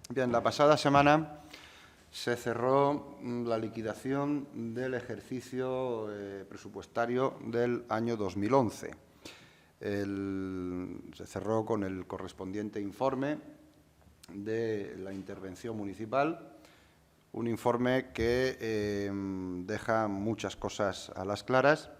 Bien, la pasada semana se cerró la liquidación del ejercicio presupuestario del año 2011. Se cerró con el correspondiente informe de la intervención municipal, un informe que deja muchas cosas a las claras,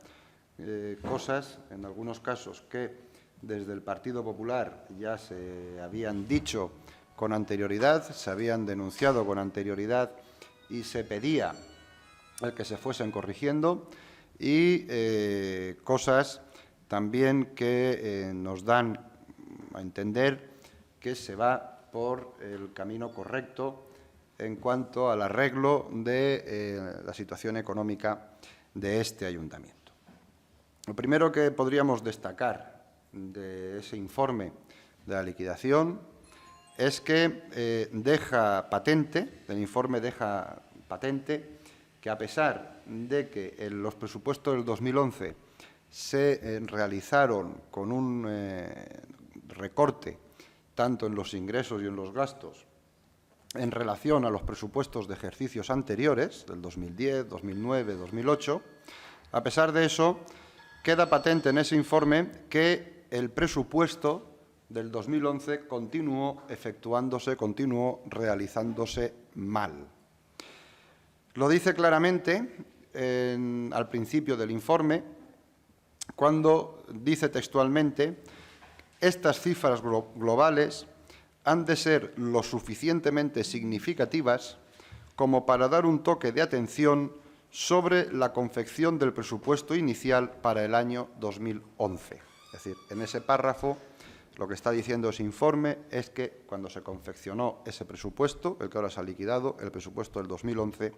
cosas, en algunos casos, que desde el Partido Popular ya se habían dicho con anterioridad, se habían denunciado con anterioridad y se pedía el que se fuesen corrigiendo, y cosas también que nos dan a entender que se va por el camino correcto en cuanto al arreglo de la situación económica de este ayuntamiento. Lo primero que podríamos destacar de ese informe de la liquidación es que el informe deja patente que, a pesar de que en los presupuestos del 2011 se realizaron con un recorte tanto en los ingresos y en los gastos en relación a los presupuestos de ejercicios anteriores, del 2010, 2009, 2008, a pesar de eso, queda patente en ese informe que el presupuesto del 2011 continuó realizándose mal. Lo dice claramente al principio del informe, cuando dice textualmente: estas cifras globales han de ser lo suficientemente significativas como para dar un toque de atención sobre la confección del presupuesto inicial para el año 2011. Es decir, en ese párrafo lo que está diciendo ese informe es que cuando se confeccionó ese presupuesto, el que ahora se ha liquidado, el presupuesto del 2011,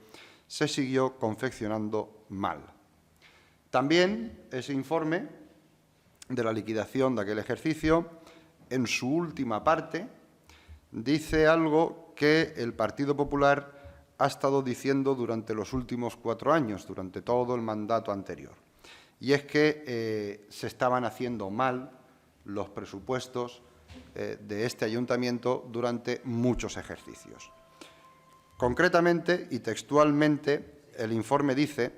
se siguió confeccionando mal. También ese informe de la liquidación de aquel ejercicio, en su última parte, dice algo que el Partido Popular ha estado diciendo durante los últimos 4 años, durante todo el mandato anterior, y es que se estaban haciendo mal los presupuestos de este ayuntamiento durante muchos ejercicios. Concretamente y textualmente, el informe dice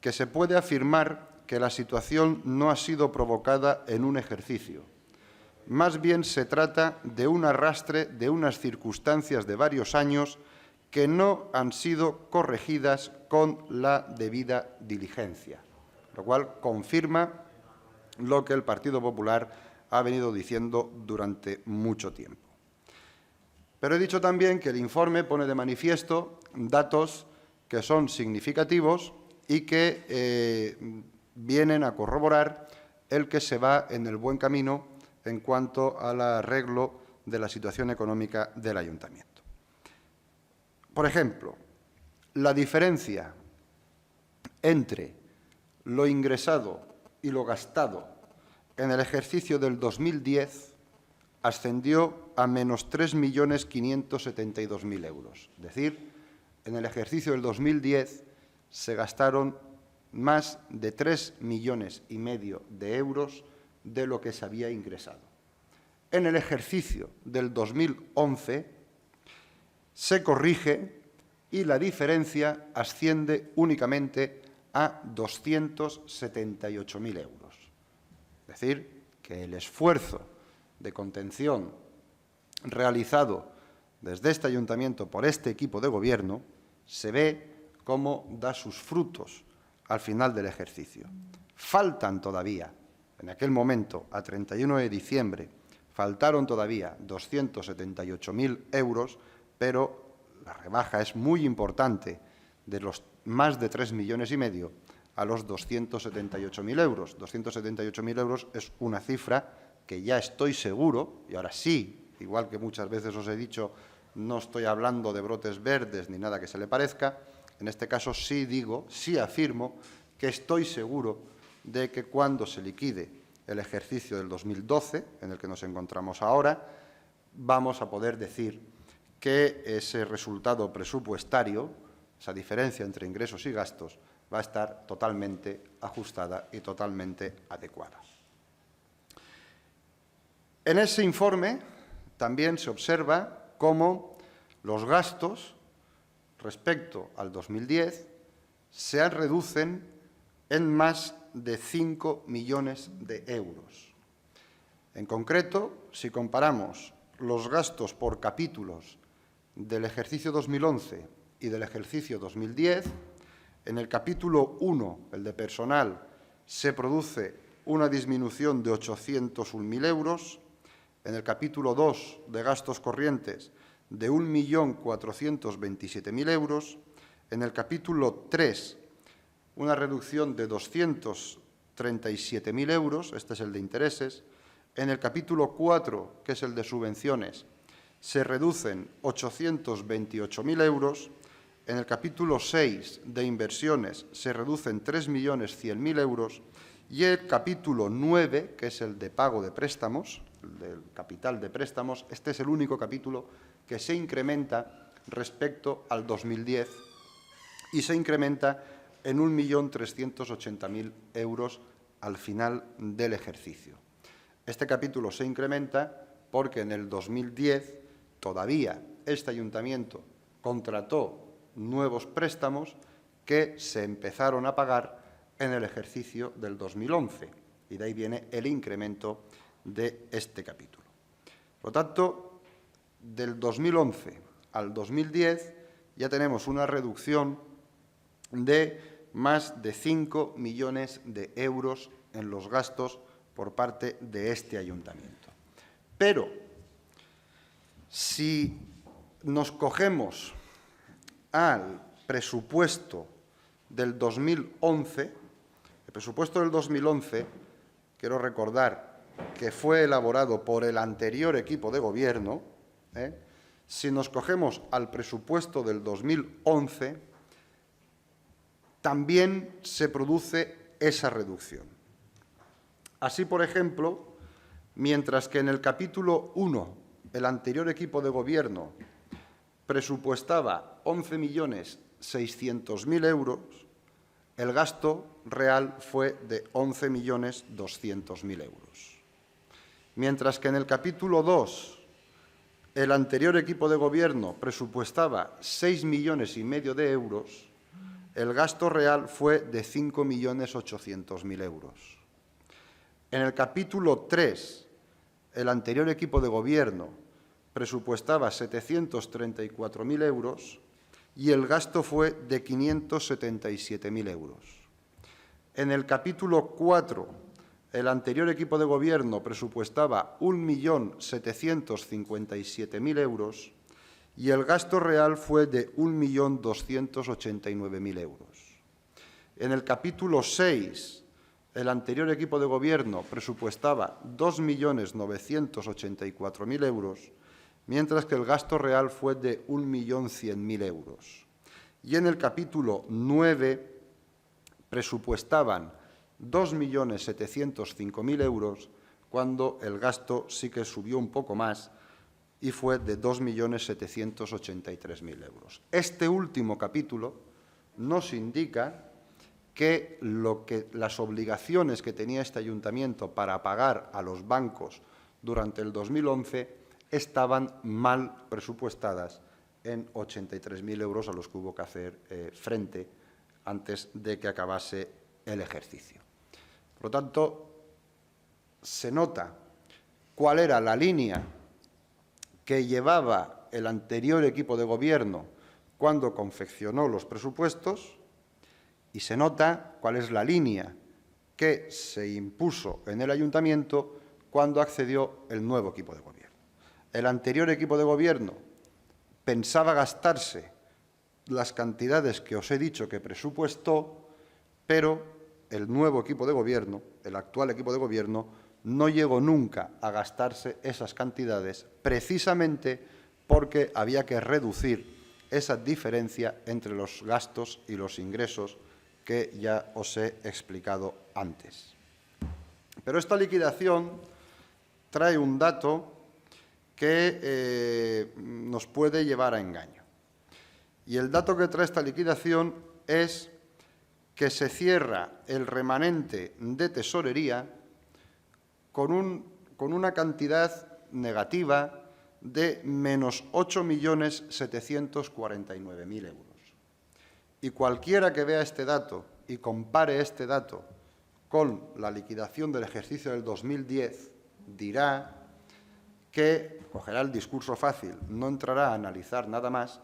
que se puede afirmar que la situación no ha sido provocada en un ejercicio. Más bien se trata de un arrastre de unas circunstancias de varios años que no han sido corregidas con la debida diligencia, lo cual confirma lo que el Partido Popular ha venido diciendo durante mucho tiempo. Pero he dicho también que el informe pone de manifiesto datos que son significativos y que vienen a corroborar el que se va en el buen camino en cuanto al arreglo de la situación económica del ayuntamiento. Por ejemplo, la diferencia entre lo ingresado y lo gastado en el ejercicio del 2010 ascendió a menos 3.572.000 euros. Es decir, en el ejercicio del 2010 se gastaron más de 3,5 millones de euros de lo que se había ingresado. En el ejercicio del 2011 se corrige y la diferencia asciende únicamente a 278.000 euros. Es decir, que el esfuerzo de contención realizado desde este ayuntamiento por este equipo de gobierno se ve cómo da sus frutos al final del ejercicio. Faltan todavía, en aquel momento, a 31 de diciembre, faltaron todavía 278.000 euros, pero la rebaja es muy importante, de los más de 3,5 millones a los 278.000 euros. 278.000 euros es una cifra que ya estoy seguro, y ahora sí, igual que muchas veces os he dicho, no estoy hablando de brotes verdes ni nada que se le parezca, en este caso sí digo, sí afirmo que estoy seguro de que cuando se liquide el ejercicio del 2012, en el que nos encontramos ahora, vamos a poder decir que ese resultado presupuestario, esa diferencia entre ingresos y gastos, va a estar totalmente ajustada y totalmente adecuada. En ese informe también se observa cómo Los gastos respecto al 2010 se reducen en más de 5 millones de euros. En concreto, si comparamos los gastos por capítulos del ejercicio 2011 y del ejercicio 2010, en el capítulo 1, el de personal, se produce una disminución de 801.000 euros, en el capítulo 2 de gastos corrientes de 1.427.000 euros, en el capítulo 3 una reducción de 237.000 euros, este es el de intereses, en el capítulo 4, que es el de subvenciones, se reducen 828.000 euros, en el capítulo 6 de inversiones se reducen 3.100.000 euros y el capítulo 9, que es el de pago de préstamos, el del capital de préstamos, este es el único capítulo que se incrementa respecto al 2010 y se incrementa en 1.380.000 euros al final del ejercicio. Este capítulo se incrementa porque en el 2010 todavía este ayuntamiento contrató nuevos préstamos que se empezaron a pagar en el ejercicio del 2011 y de ahí viene el incremento de este capítulo. Por lo tanto, del 2011 al 2010 ya tenemos una reducción de más de 5 millones de euros en los gastos por parte de este ayuntamiento. Pero, si nos cogemos al presupuesto del 2011, el presupuesto del 2011, quiero recordar que fue elaborado por el anterior equipo de gobierno, si nos cogemos al presupuesto del 2011, también se produce esa reducción. Así, por ejemplo, mientras que en el capítulo 1 el anterior equipo de gobierno presupuestaba 11.600.000 euros, el gasto real fue de 11.200.000 euros. Mientras que en el capítulo 2 el anterior equipo de gobierno presupuestaba 6,5 millones de euros, el gasto real fue de 5.800.000 euros. En el capítulo 3, el anterior equipo de gobierno presupuestaba 734.000 euros y el gasto fue de 577.000 euros. En el capítulo 4, el anterior equipo de gobierno presupuestaba 1.757.000 euros y el gasto real fue de 1.289.000 euros. En el capítulo 6, el anterior equipo de gobierno presupuestaba 2.984.000 euros, mientras que el gasto real fue de 1.100.000 euros. Y en el capítulo 9 presupuestaban 2.705.000 euros, cuando el gasto sí que subió un poco más y fue de 2.783.000 euros. Este último capítulo nos indica que las obligaciones que tenía este ayuntamiento para pagar a los bancos durante el 2011 estaban mal presupuestadas en 83.000 euros a los que hubo que hacer frente antes de que acabase el ejercicio. Por lo tanto, se nota cuál era la línea que llevaba el anterior equipo de gobierno cuando confeccionó los presupuestos y se nota cuál es la línea que se impuso en el ayuntamiento cuando accedió el nuevo equipo de gobierno. El anterior equipo de gobierno pensaba gastarse las cantidades que os he dicho que presupuestó, pero el nuevo equipo de gobierno, el actual equipo de gobierno, no llegó nunca a gastarse esas cantidades precisamente porque había que reducir esa diferencia entre los gastos y los ingresos que ya os he explicado antes. Pero esta liquidación trae un dato que nos puede llevar a engaño. Y el dato que trae esta liquidación es que se cierra el remanente de tesorería con una cantidad negativa de menos 8.749.000 euros. Y cualquiera que vea este dato y compare este dato con la liquidación del ejercicio del 2010, dirá que cogerá el discurso fácil, no entrará a analizar nada más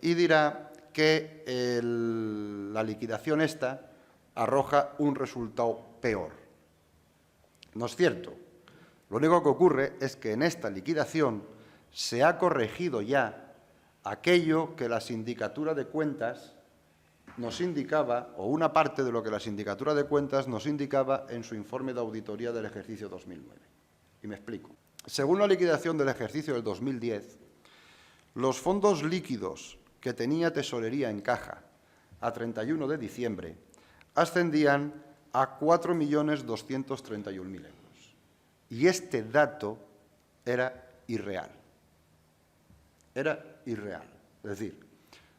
y dirá que la liquidación esta arroja un resultado peor. No es cierto. Lo único que ocurre es que en esta liquidación se ha corregido ya aquello que la Sindicatura de Cuentas nos indicaba, o una parte de lo que la Sindicatura de Cuentas nos indicaba en su informe de auditoría del ejercicio 2009. Y me explico. Según la liquidación del ejercicio del 2010, los fondos líquidos que tenía Tesorería en caja a 31 de diciembre ascendían a 4.231.000 euros. Y este dato era irreal. Era irreal. Es decir,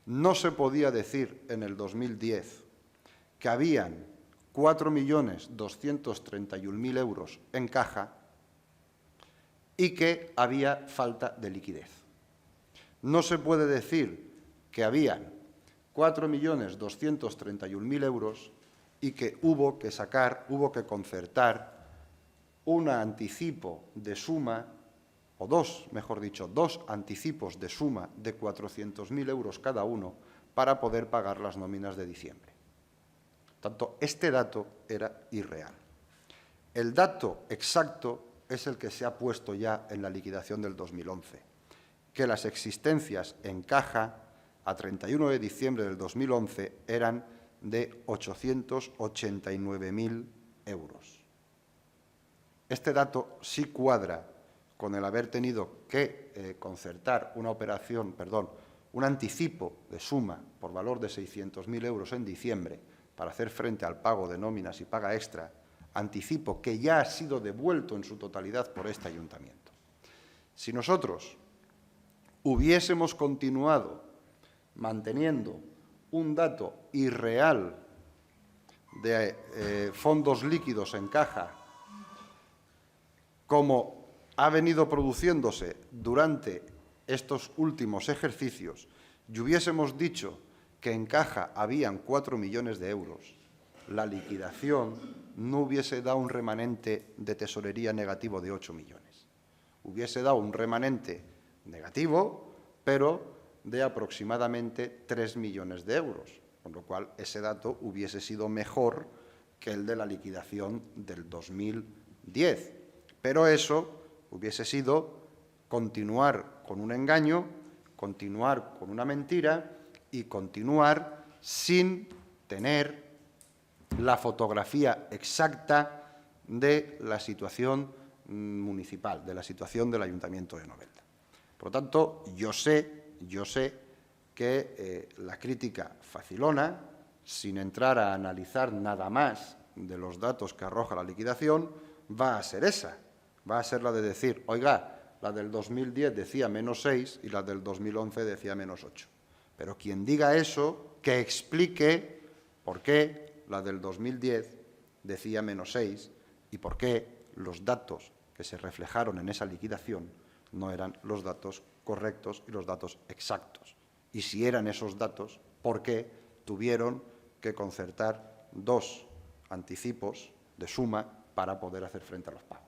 no se podía decir en el 2010 que habían 4.231.000 euros en caja y que había falta de liquidez. No se puede decir que habían 4.231.000 euros y que hubo que concertar un anticipo de suma, o dos anticipos de suma de 400.000 euros cada uno para poder pagar las nóminas de diciembre. Por tanto, este dato era irreal. El dato exacto es el que se ha puesto ya en la liquidación del 2011, que las existencias en caja a 31 de diciembre del 2011 eran de 889.000 euros. Este dato sí cuadra con el haber tenido que concertar un anticipo de suma por valor de 600.000 euros en diciembre para hacer frente al pago de nóminas y paga extra, anticipo que ya ha sido devuelto en su totalidad por este ayuntamiento. Si nosotros hubiésemos continuado manteniendo un dato irreal de fondos líquidos en caja, como ha venido produciéndose durante estos últimos ejercicios, y hubiésemos dicho que en caja habían 4 millones de euros, la liquidación no hubiese dado un remanente de tesorería negativo de 8 millones. Hubiese dado un remanente negativo, pero de aproximadamente 3 millones de euros, con lo cual ese dato hubiese sido mejor que el de la liquidación del 2010. Pero eso hubiese sido continuar con un engaño, continuar con una mentira y continuar sin tener la fotografía exacta de la situación municipal, de la situación del Ayuntamiento de Novelda. Por lo tanto, yo sé que la crítica facilona, sin entrar a analizar nada más de los datos que arroja la liquidación, va a ser esa. Va a ser la de decir, oiga, la del 2010 decía menos 6 y la del 2011 decía menos 8. Pero quien diga eso, que explique por qué la del 2010 decía menos 6 y por qué los datos que se reflejaron en esa liquidación no eran los datos correctos y los datos exactos. Y si eran esos datos, ¿por qué tuvieron que concertar dos anticipos de suma para poder hacer frente a los pagos?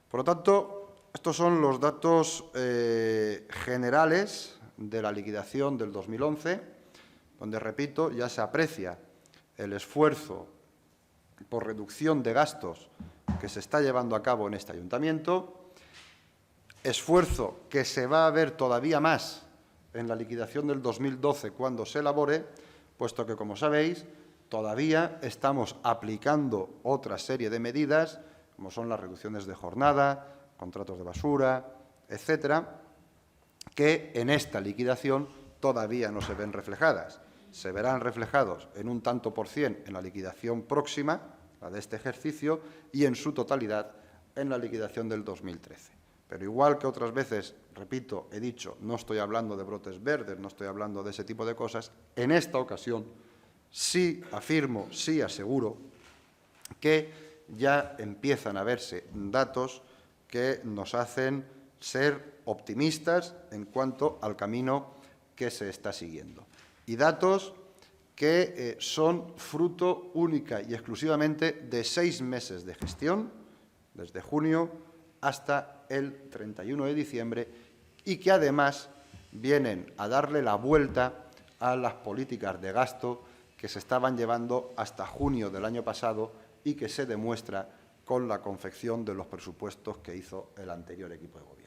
Por lo tanto, estos son los datos generales de la liquidación del 2011, donde, repito, ya se aprecia el esfuerzo por reducción de gastos que se está llevando a cabo en este ayuntamiento, esfuerzo que se va a ver todavía más en la liquidación del 2012 cuando se elabore, puesto que, como sabéis, todavía estamos aplicando otra serie de medidas, como son las reducciones de jornada, contratos de basura, etcétera, que en esta liquidación todavía no se ven reflejadas. Se verán reflejados en un tanto por cien en la liquidación próxima, la de este ejercicio, y en su totalidad en la liquidación del 2013. Pero igual que otras veces, repito, he dicho, no estoy hablando de brotes verdes, no estoy hablando de ese tipo de cosas, en esta ocasión sí afirmo, sí aseguro que ya empiezan a verse datos que nos hacen ser optimistas en cuanto al camino que se está siguiendo. Y datos que son fruto única y exclusivamente de 6 meses de gestión, desde junio hasta el 31 de diciembre, y que además vienen a darle la vuelta a las políticas de gasto que se estaban llevando hasta junio del año pasado y que se demuestra con la confección de los presupuestos que hizo el anterior equipo de gobierno.